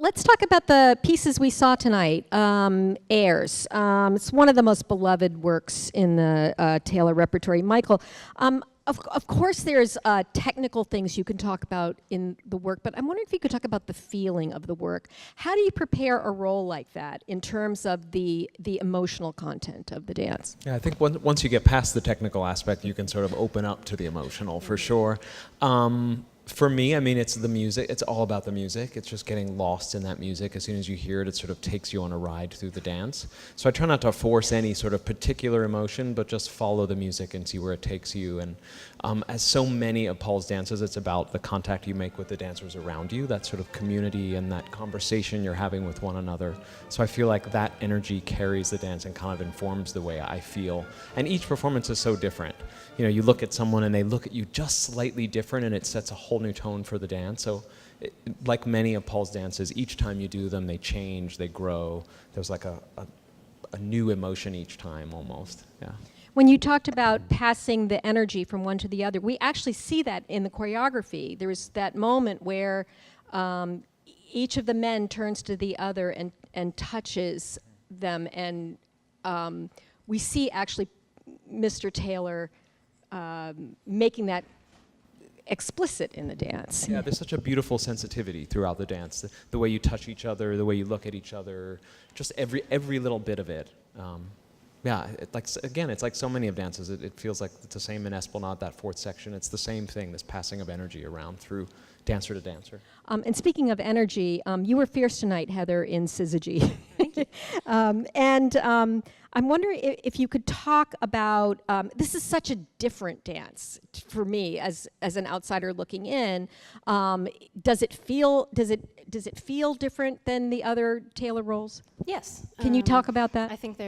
Let's talk about the pieces we saw tonight, Airs. It's one of the most beloved works in the Taylor repertory. Michael, of course there's technical things you can talk about in the work, but I'm wondering if you could talk about the feeling of the work. How do you prepare a role like that in terms of the emotional content of the dance? Yeah, I think once you get past the technical aspect, you can sort of open up to the emotional, for sure. For me, I mean, it's the music. It's all about the music. It's just getting lost in that music. As soon as you hear it, it sort of takes you on a ride through the dance. So I try not to force any sort of particular emotion, but just follow the music and see where it takes you. And as so many of Paul's dances, it's about the contact you make with the dancers around you, that sort of community and that conversation you're having with one another. So I feel like that energy carries the dance and kind of informs the way I feel. And each performance is so different. You know, you look at someone and they look at you just slightly different, and it sets a whole new tone for the dance. So like many of Paul's dances, each time you do them, they change, they grow. There's like a new emotion each time almost, yeah. When you talked about passing the energy from one to the other, we actually see that in the choreography. There was that moment where each of the men turns to the other and touches them, and we see actually Mr. Taylor making that explicit in the dance. Yeah, there's such a beautiful sensitivity throughout the dance. The way you touch each other, the way you look at each other, just every little bit of it. Yeah, it's like so many of dances. It feels like it's the same in Esplanade, that fourth section. It's the same thing, this passing of energy around through dancer to dancer. And speaking of energy, you were fierce tonight, Heather, in Syzygy. Thank you. I'm wondering if you could talk about, this is such a different dance for me as an outsider looking in. Does it feel different than the other Taylor roles? Yes. Can you talk about that? I think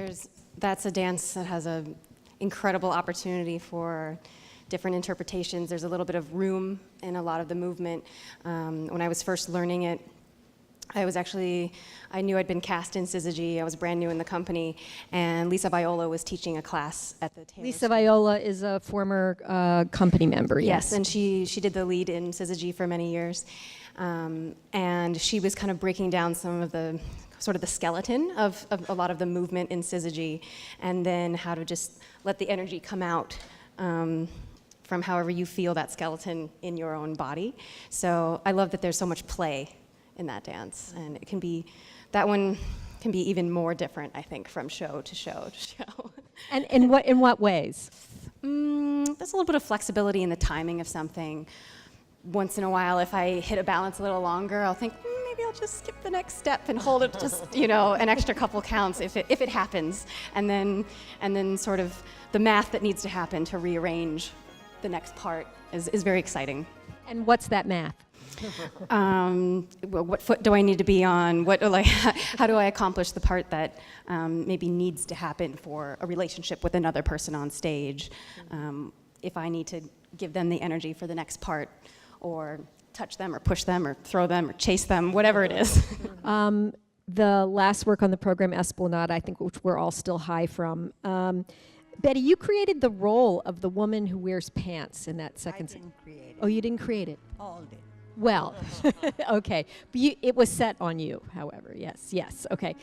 that's a dance that has an incredible opportunity for different interpretations. There's a little bit of room in a lot of the movement. When I was first learning it, I knew I'd been cast in Syzygy. I was brand new in the company, and Lisa Viola was teaching a class at the Taylor Lisa School. Viola is a former company member, yes. Yes, and she did the lead in Syzygy for many years. And she was kind of breaking down some of the sort of the skeleton of a lot of the movement in Syzygy, and then how to just let the energy come out from however you feel that skeleton in your own body. So I love that there's so much play in that dance, and that one can be even more different, I think, from show to show to show. And in what ways? There's a little bit of flexibility in the timing of something. Once in a while, if I hit a balance a little longer, I'll think, maybe I'll just skip the next step and hold it just, an extra couple counts if it happens. And then sort of the math that needs to happen to rearrange the next part is very exciting. And what's that math? What foot do I need to be on? How do I accomplish the part that maybe needs to happen for a relationship with another person on stage? If I need to give them the energy for the next part, or touch them, or push them, or throw them, or chase them, whatever it is. The last work on the program, Esplanade, I think, which we're all still high from. Betty, you created the role of the woman who wears pants in that second. I didn't create it. Oh, you didn't create it? All did. Well, okay. But it was set on you, however. Yes, okay.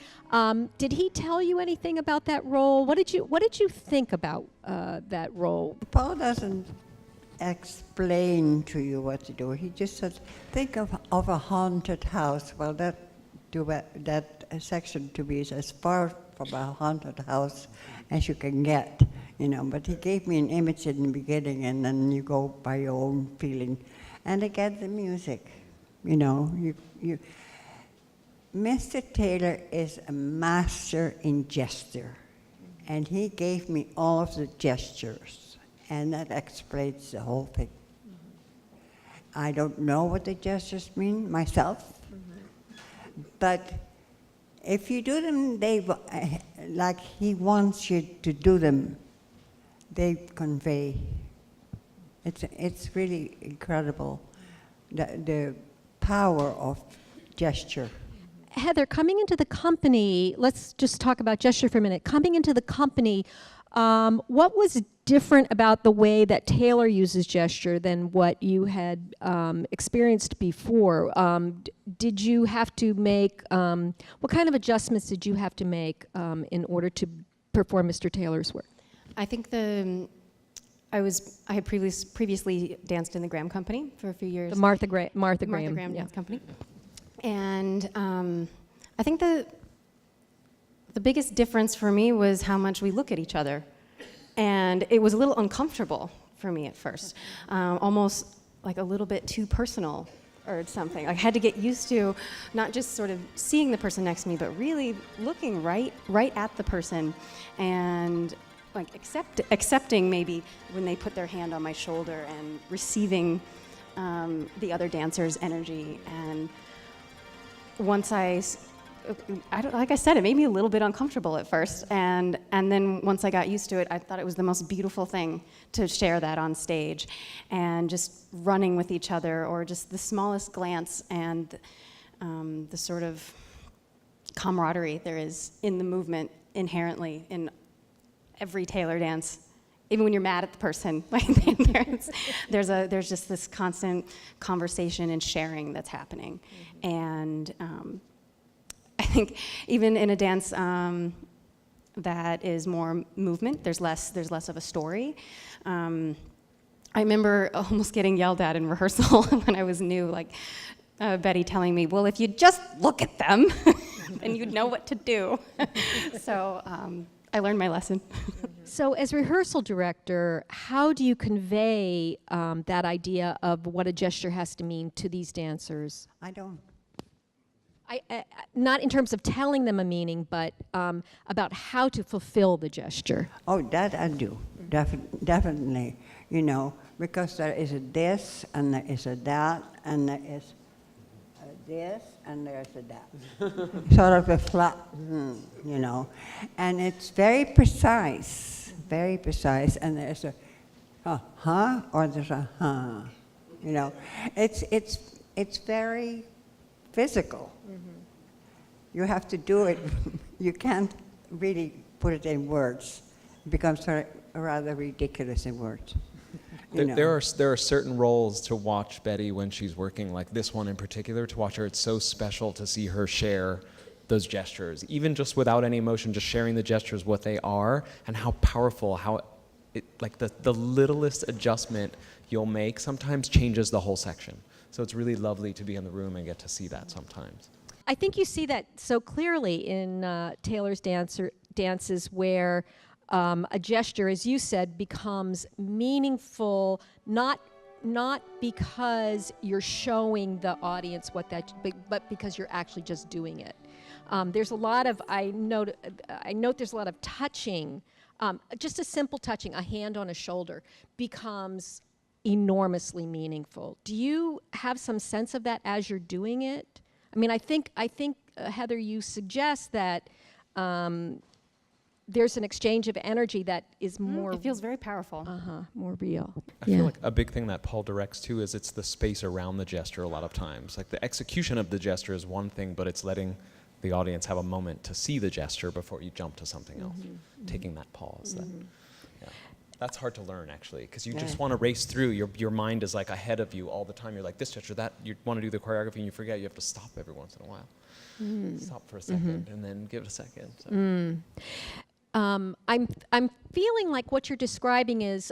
Did he tell you anything about that role? What did you think about that role? Paul doesn't explain to you what to do. He just says, think of a haunted house. Well, that section to me is as far from a haunted house as you can get, But he gave me an image in the beginning, and then you go by your own feeling. And again, the music, Mr. Taylor is a master in gesture, and he gave me all of the gestures, and that explains the whole thing. I don't know what the gestures mean myself, but if you do them, like he wants you to do them, they convey. It's really incredible, the power of gesture. Heather, coming into the company, let's just talk about gesture for a minute. Coming into the company, what was different about the way that Taylor uses gesture than what you had experienced before. Did you have to make, what kind of adjustments did you have to make in order to perform Mr. Taylor's work? I think I had previously danced in the Graham Company for a few years. The Martha Graham Graham Dance Company. And I think the biggest difference for me was how much we look at each other. And it was a little uncomfortable for me at first, almost like a little bit too personal or something. I had to get used to not just sort of seeing the person next to me, but really looking right at the person and like accepting maybe when they put their hand on my shoulder and receiving the other dancer's energy. And once like I said, it made me a little bit uncomfortable at first, and then once I got used to it, I thought it was the most beautiful thing to share that on stage, and just running with each other, or just the smallest glance, and the sort of camaraderie there is in the movement inherently in every Taylor dance. Even when you're mad at the person, like there's just this constant conversation and sharing that's happening, and I think even in a dance that is more movement, there's less of a story. I remember almost getting yelled at in rehearsal when I was new, like Bettie telling me, well, if you just look at them, then you'd know what to do. So I learned my lesson. So as rehearsal director, how do you convey that idea of what a gesture has to mean to these dancers? I don't. Not in terms of telling them a meaning, but about how to fulfill the gesture. Oh, that I do, definitely, you know, because there is a this, and there is a that, and there is a this, and there's a that. Sort of a flat, you know, and it's very precise, and there's a huh, or there's a huh, you know. It's very physical. You have to do it. You can't really put it in words. It becomes rather ridiculous in words. There are certain roles to watch Bettie when she's working, like this one in particular, to watch her. It's so special to see her share those gestures, even just without any emotion, just sharing the gestures, what they are, and how powerful, like the littlest adjustment you'll make sometimes changes the whole section. So it's really lovely to be in the room and get to see that sometimes. I think you see that so clearly in Taylor's dances where a gesture, as you said, becomes meaningful, not because you're showing the audience but because you're actually just doing it. There's a lot of, I note there's a lot of touching, just a simple touching, a hand on a shoulder becomes enormously meaningful. Do you have some sense of that as you're doing it? I mean, I think Heather, you suggest that there's an exchange of energy that is more... It feels very powerful. More real. I feel like a big thing that Paul directs too is it's the space around the gesture a lot of times. Like the execution of the gesture is one thing, but it's letting the audience have a moment to see the gesture before you jump to something else. Taking that pause. That's hard to learn, actually, because you just want to race through. Your mind is like ahead of you all the time. You're like, this gesture, that. You want to do the choreography, and you forget. You have to stop every once in a while. Stop for a second, and then give it a second. So. I'm feeling like what you're describing is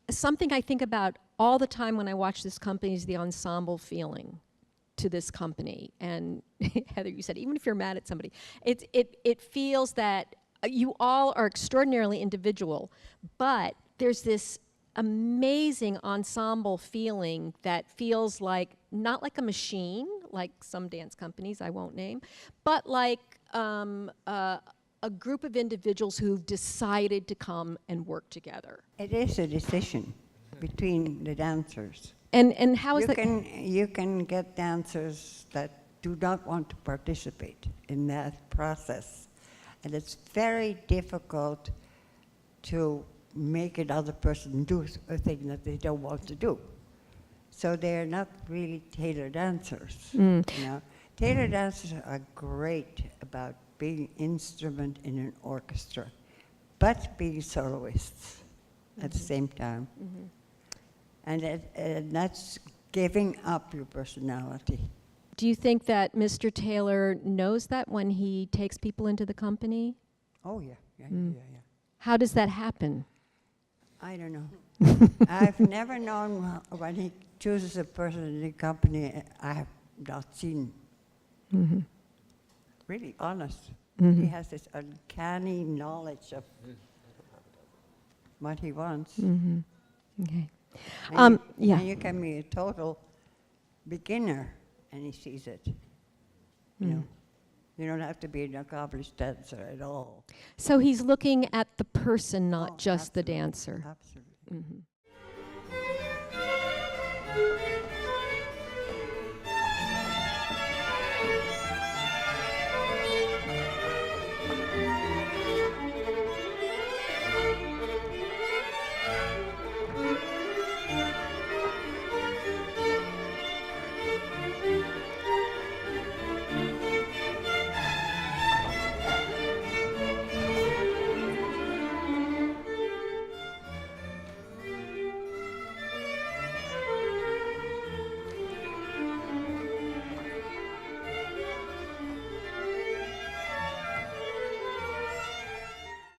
something I think about all the time when I watch this company is the ensemble feeling to this company. And Heather, you said, even if you're mad at somebody, it feels that you all are extraordinarily individual, but there's this amazing ensemble feeling that feels like, not like a machine, like some dance companies I won't name, but like a group of individuals who've decided to come and work together. It is a decision between the dancers. And how is that? You can get dancers that do not want to participate in that process. And it's very difficult to make another person do a thing that they don't want to do. So they're not really Taylor dancers. You know? Taylor dancers are great about being instrument in an orchestra, but being soloists. at the same time. And that's giving up your personality. Do you think that Mr. Taylor knows that when he takes people into the company? Oh, yeah. How does that happen? I don't know. I've never known when he chooses a person in the company, I have not seen. Really honest. He has this uncanny knowledge of what he wants. Okay. And Yeah. and you can be a total beginner, and he sees it. You know, you don't have to be an accomplished dancer at all. So he's looking at the person, not Oh, just the absolutely, dancer. Absolutely.